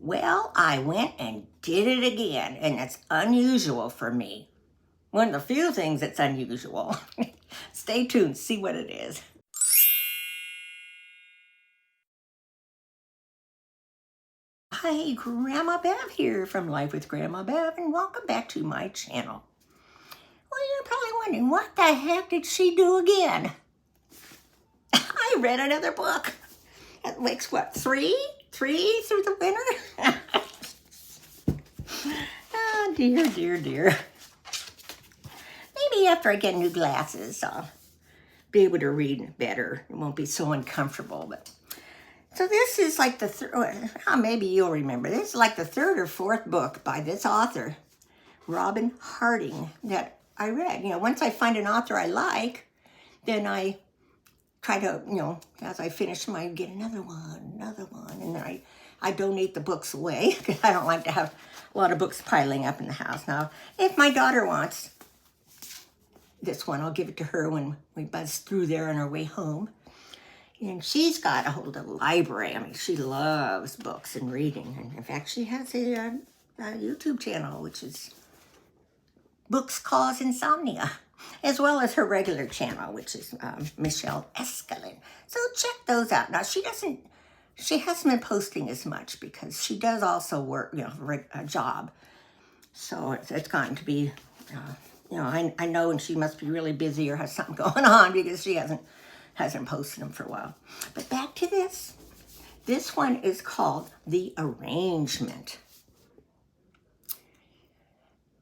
Well, I went and did it again, and it's unusual for me. One of the few things that's unusual. Stay tuned, see what it is. Hi, Grandma Bev here from Life with Grandma Bev, and welcome back to my channel. Well, you're probably wondering, what the heck did she do again? I read another book. That makes what, three through the winter? Oh, dear. Maybe after I get new glasses, I'll be able to read better. It won't be so uncomfortable. But so this is like the maybe you'll remember. This is like the third or fourth book by this author, Robyn Harding, that I read. Once I find an author I like, then I try to, as I finish them, I get another one, and then I donate the books away because I don't like to have a lot of books piling up in the house. Now, if my daughter wants this one, I'll give it to her when we buzz through there on our way home. And she's got a whole library. I mean, she loves books and reading. And in fact, she has a YouTube channel, which is Books Cause Insomnia, as well as her regular channel, which is Michelle Escalin. So check those out. Now, she hasn't been posting as much because she does also work, a job. So it's gotten to be, I know, and she must be really busy or has something going on because she hasn't posted them for a while. But back to this. This one is called The Arrangement.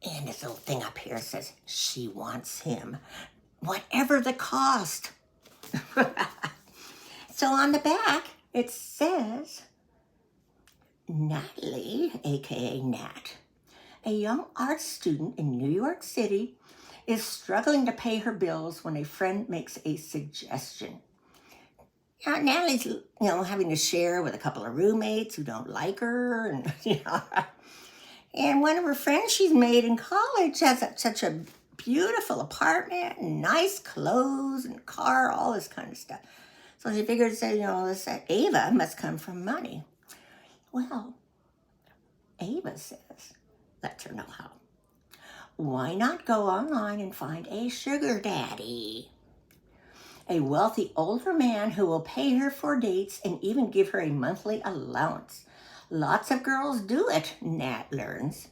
And this little thing up here says, she wants him, whatever the cost. So on the back, it says, Natalie, aka Nat, a young art student in New York City, is struggling to pay her bills when a friend makes a suggestion. Natalie's, having to share with a couple of roommates who don't like her, and and one of her friends she's made in college has such a beautiful apartment and nice clothes and car, all this kind of stuff. So she figures that, this Ava must come from money. Well, Ava says, lets her know how. Why not go online and find a sugar daddy? A wealthy older man who will pay her for dates and even give her a monthly allowance. Lots of girls do it, Nat learns.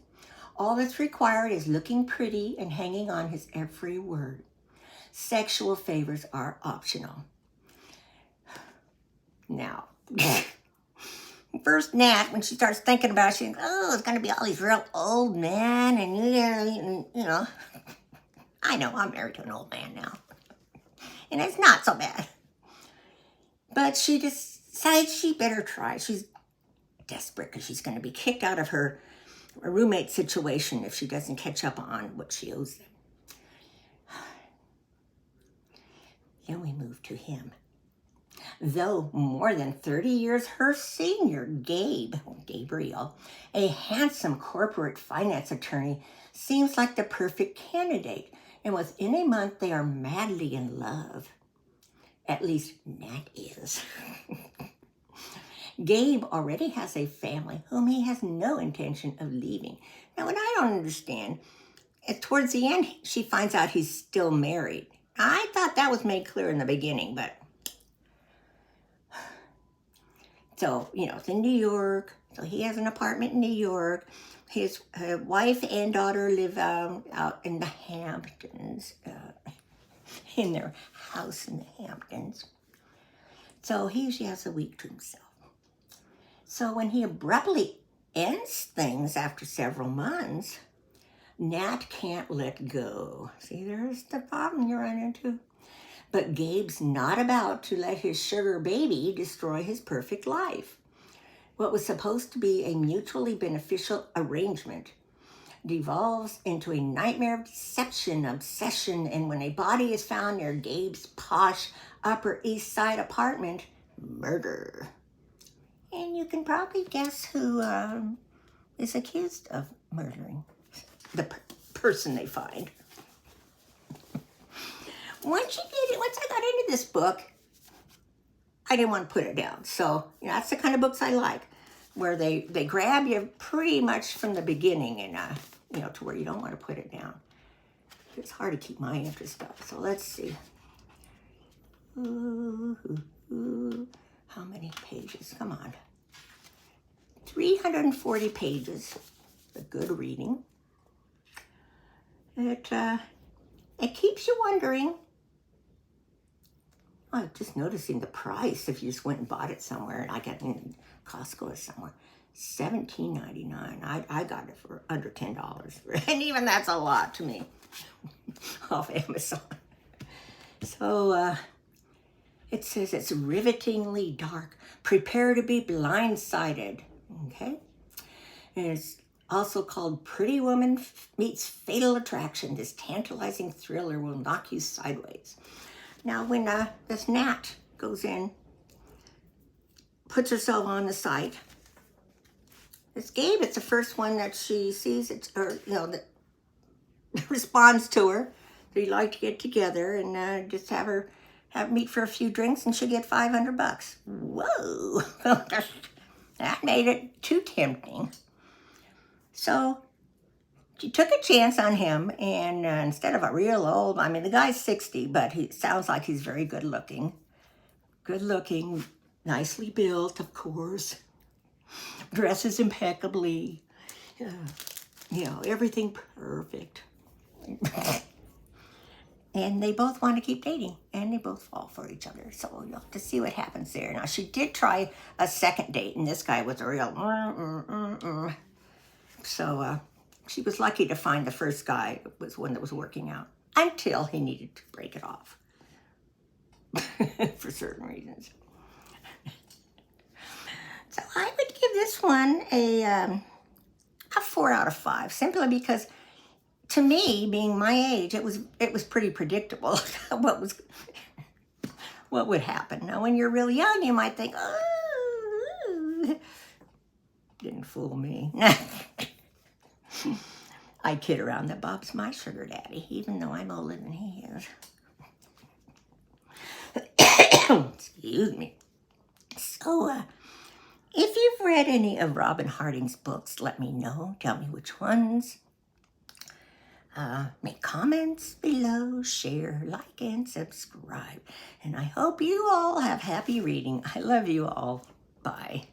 All that's required is looking pretty and hanging on his every word. Sexual favors are optional. Now, first Nat, when she starts thinking about it, she thinks, it's going to be all these real old men, and I know, I'm married to an old man now. And it's not so bad. But she decides she better try. She's desperate because she's going to be kicked out of her roommate situation if she doesn't catch up on what she owes them. Then we move to him. Though more than 30 years her senior, Gabriel, a handsome corporate finance attorney, seems like the perfect candidate. And within a month, they are madly in love. At least Nat is. Gabe already has a family whom he has no intention of leaving. Now, what I don't understand is towards the end, she finds out he's still married. I thought that was made clear in the beginning, but... So, it's in New York. So he has an apartment in New York. His wife and daughter live out in the Hamptons, in their house in the Hamptons. So he usually has a week to himself. So when he abruptly ends things after several months, Nat can't let go. See, there's the problem you run into. But Gabe's not about to let his sugar baby destroy his perfect life. What was supposed to be a mutually beneficial arrangement devolves into a nightmare of deception, obsession, and when a body is found near Gabe's posh Upper East Side apartment, murder. And you can probably guess who is accused of murdering the person they find. Once I got into this book, I didn't want to put it down. So, that's the kind of books I like. where they grab you pretty much from the beginning and, you know, to where you don't want to put it down. It's hard to keep my interest up. So let's see. How many pages? Come on. 340 pages. A good reading. It keeps you wondering. I'm just noticing the price if you just went and bought it somewhere, and I got in Costco or somewhere. $17.99. I got it for under $10. And even that's a lot to me. Off Amazon. So it says it's rivetingly dark. Prepare to be blindsided. Okay? And it's also called Pretty Woman Meets Fatal Attraction. This tantalizing thriller will knock you sideways. Now, when this Nat goes in, puts herself on the site, this Gabe, it's the first one that she sees, or, you know, that responds to her. They'd like to get together and just have meet for a few drinks, and she'll get $500. Whoa! That made it too tempting. So she took a chance on him, and instead of a real old, I mean, the guy's 60, but he sounds like he's very good looking. Good looking, nicely built, of course. Dresses impeccably. You know, everything perfect. And they both want to keep dating, and they both fall for each other. So you'll have to see what happens there. Now, she did try a second date, and this guy was a real So she was lucky to find the first guy was one that was working out, until he needed to break it off for certain reasons. So I would give this one a 4 out of 5, simply because, to me, being my age, it was pretty predictable what would happen. Now, when you're real young, you might think, oh, didn't fool me. I kid around that Bob's my sugar daddy, even though I'm older than he is. Excuse me. So, if you've read any of Robyn Harding's books, let me know. Tell me which ones. Make comments below, share, like, and subscribe. And I hope you all have happy reading. I love you all. Bye.